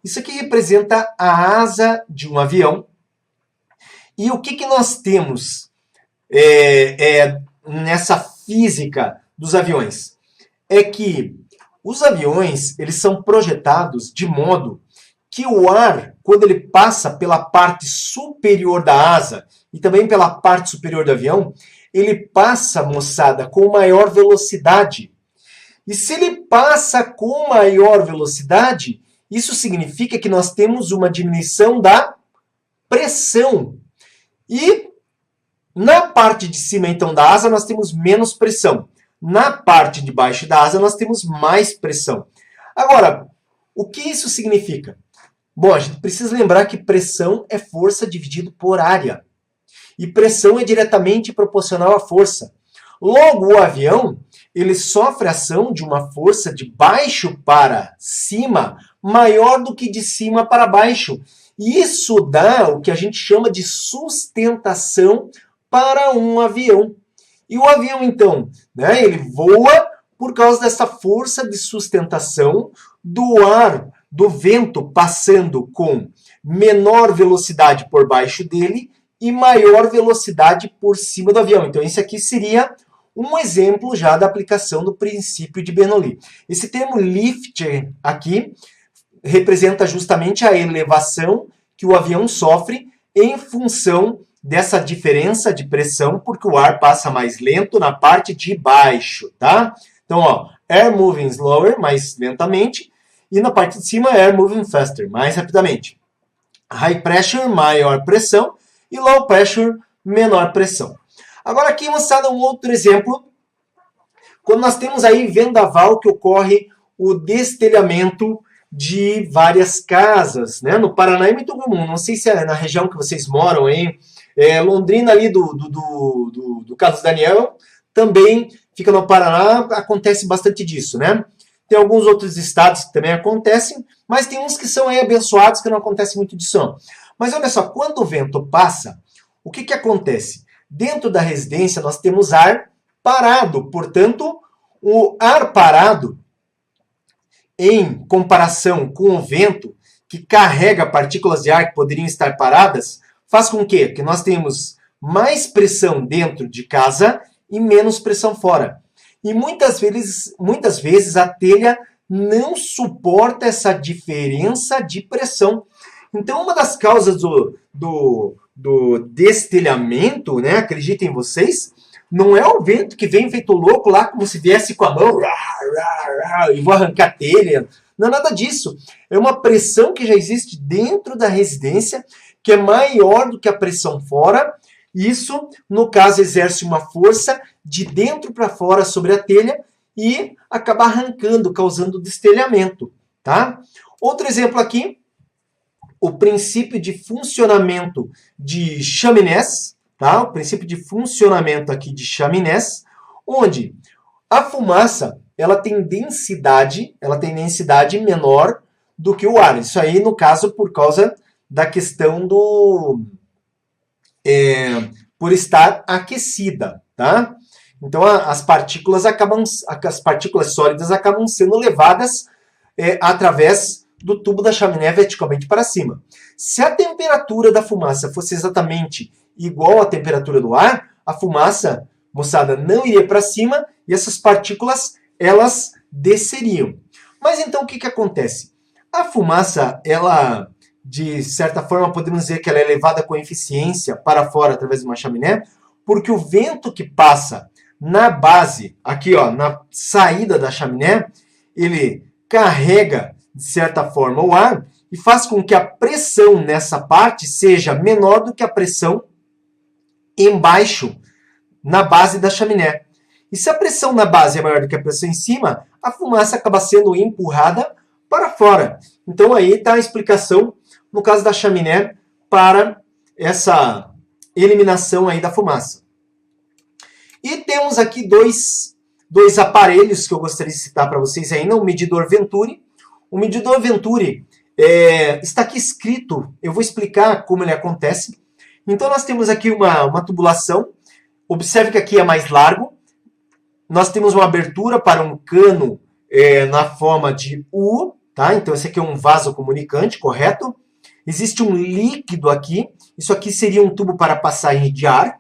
Isso aqui representa a asa de um avião. E o que nós temos nessa física dos aviões? É que os aviões, eles são projetados de modo que o ar, quando ele passa pela parte superior da asa e também pela parte superior do avião, ele passa, moçada, com maior velocidade. E se ele passa com maior velocidade, isso significa que nós temos uma diminuição da pressão. E na parte de cima, então, da asa, nós temos menos pressão. Na parte de baixo da asa, nós temos mais pressão. Agora, o que isso significa? Bom, a gente precisa lembrar que pressão é força dividido por área. E pressão é diretamente proporcional à força. Logo, o avião, ele sofre ação de uma força de baixo para cima maior do que de cima para baixo. E isso dá o que a gente chama de sustentação para um avião. E o avião, então, ele voa por causa dessa força de sustentação do ar, do vento passando com menor velocidade por baixo dele e maior velocidade por cima do avião. Então, isso aqui seria um exemplo já da aplicação do princípio de Bernoulli. Esse termo lift aqui representa justamente a elevação que o avião sofre em função dessa diferença de pressão, porque o ar passa mais lento na parte de baixo, tá? Então, ó, air moving slower, mais lentamente, e na parte de cima, air moving faster, mais rapidamente. High pressure, maior pressão, e low pressure, menor pressão. Agora aqui, moçada, um outro exemplo. Quando nós temos aí vendaval que ocorre o destelhamento de várias casas, né? No Paraná é muito comum, não sei se é na região que vocês moram, hein? Londrina ali do Carlos Daniel, também fica no Paraná, acontece bastante disso, né? Tem alguns outros estados que também acontecem, mas tem uns que são aí abençoados que não acontece muito disso não. Mas olha só, quando o vento passa, o que acontece? Dentro da residência nós temos ar parado, portanto, o ar parado, em comparação com o vento, que carrega partículas de ar que poderiam estar paradas, faz com que nós tenhamos mais pressão dentro de casa e menos pressão fora. E muitas vezes a telha não suporta essa diferença de pressão. Então, uma das causas do destelhamento, né, acreditem vocês, não é o vento que vem feito louco lá, como se viesse com a mão e vou arrancar a telha. Não é nada disso. É uma pressão que já existe dentro da residência, que é maior do que a pressão fora. Isso, no caso, exerce uma força de dentro para fora sobre a telha e acaba arrancando, causando destelhamento, tá? Outro exemplo aqui, o princípio de funcionamento de chaminés, tá? O princípio de funcionamento aqui de chaminés, onde a fumaça ela tem densidade menor do que o ar. Isso aí, no caso, por causa da questão por estar aquecida, tá? Então, as partículas sólidas acabam sendo levadas através do tubo da chaminé verticalmente para cima. Se a temperatura da fumaça fosse exatamente igual à temperatura do ar, a fumaça, moçada, não iria para cima e essas partículas, elas desceriam. Mas então, o que acontece? A fumaça, ela, de certa forma, podemos dizer que ela é levada com eficiência para fora através de uma chaminé, porque o vento que passa na base, aqui ó, na saída da chaminé, ele carrega, de certa forma, o ar e faz com que a pressão nessa parte seja menor do que a pressão embaixo, na base da chaminé. E se a pressão na base é maior do que a pressão em cima, a fumaça acaba sendo empurrada para fora. Então aí está a explicação, no caso da chaminé, para essa eliminação aí da fumaça. E temos aqui dois aparelhos que eu gostaria de citar para vocês ainda, o medidor Venturi. O medidor Venturi está aqui escrito, eu vou explicar como ele acontece. Então nós temos aqui uma tubulação, observe que aqui é mais largo, nós temos uma abertura para um cano na forma de U, tá? Então esse aqui é um vaso comunicante, correto? Existe um líquido aqui, isso aqui seria um tubo para passagem de ar.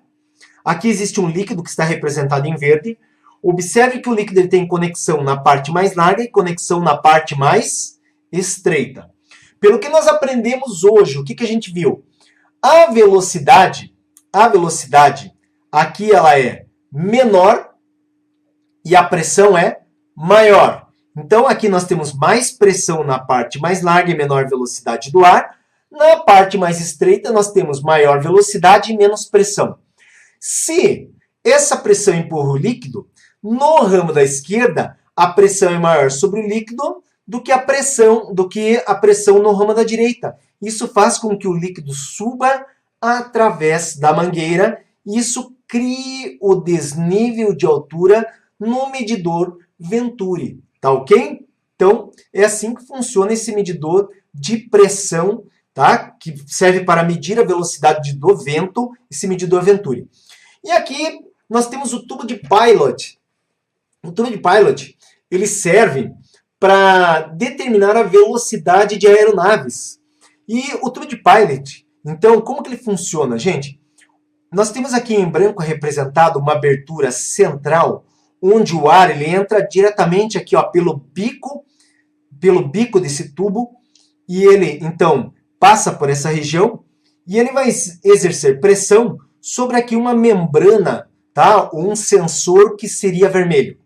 Aqui existe um líquido que está representado em verde. Observe que o líquido ele tem conexão na parte mais larga e conexão na parte mais estreita. Pelo que nós aprendemos hoje, o que a gente viu? A velocidade, aqui ela é menor e a pressão é maior. Então aqui nós temos mais pressão na parte mais larga e menor velocidade do ar. Na parte mais estreita nós temos maior velocidade e menos pressão. Se essa pressão empurra o líquido, no ramo da esquerda, a pressão é maior sobre o líquido do que a pressão no ramo da direita. Isso faz com que o líquido suba através da mangueira e isso crie o desnível de altura no medidor Venturi. Tá ok? Então, é assim que funciona esse medidor de pressão, tá? Que serve para medir a velocidade do vento, esse medidor Venturi. E aqui nós temos o tubo de Pilot. O tubo de Pilot ele serve para determinar a velocidade de aeronaves. E o tubo de Pilot, então, como que ele funciona, gente? Nós temos aqui em branco representado uma abertura central, onde o ar ele entra diretamente aqui, ó, pelo bico desse tubo, e ele, então, passa por essa região, e ele vai exercer pressão sobre aqui uma membrana, tá? Um sensor que seria vermelho.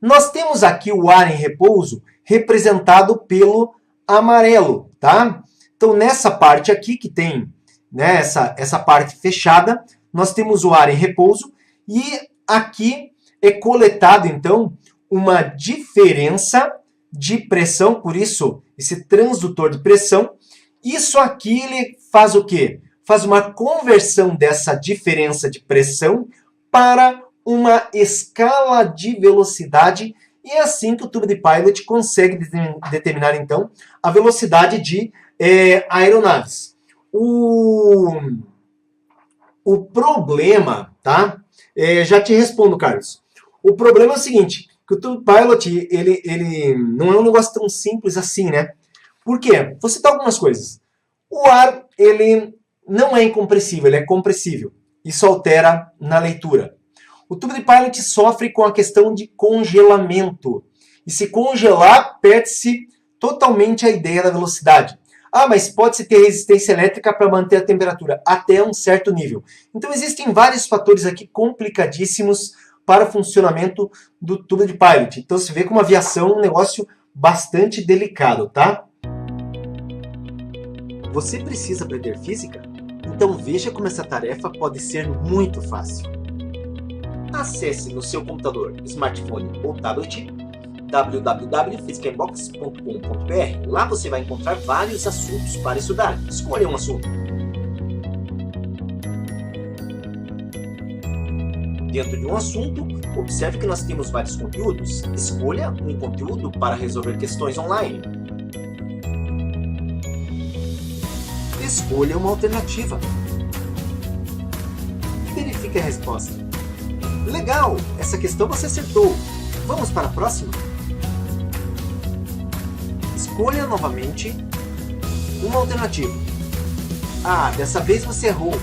Nós temos aqui o ar em repouso representado pelo amarelo, tá? Então, nessa parte aqui que tem, né, essa parte fechada, nós temos o ar em repouso e aqui é coletado, então, uma diferença de pressão, por isso, esse transdutor de pressão. Isso aqui ele faz o quê? Faz uma conversão dessa diferença de pressão para uma escala de velocidade e é assim que o tubo de Pilot consegue determinar, então, a velocidade de aeronaves. O problema, tá? Já te respondo, Carlos. O problema é o seguinte, que o tubo Pilot, ele não é um negócio tão simples assim, né? Por quê? Vou citar algumas coisas. O ar, ele não é incompressível, ele é compressível. Isso altera na leitura. O tubo de Pilot sofre com a questão de congelamento. E se congelar, perde-se totalmente a ideia da velocidade. Ah, mas pode-se ter resistência elétrica para manter a temperatura até um certo nível. Então existem vários fatores aqui complicadíssimos para o funcionamento do tubo de Pilot. Então se vê como aviação é um negócio bastante delicado, tá? Você precisa aprender física? Então veja como essa tarefa pode ser muito fácil. Acesse no seu computador, smartphone ou tablet www.physicainbox.com.br. Lá você vai encontrar vários assuntos para estudar. Escolha um assunto. Dentro de um assunto, observe que nós temos vários conteúdos. Escolha um conteúdo para resolver questões online. Escolha uma alternativa. Verifique a resposta. Legal! Essa questão você acertou. Vamos para a próxima? Escolha novamente uma alternativa. Ah, dessa vez você errou.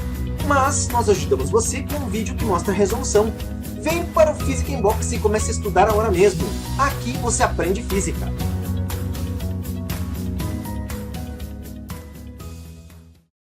Mas nós ajudamos você com um vídeo que mostra a resolução. Vem para o Physica Inbox e comece a estudar agora mesmo. Aqui você aprende física.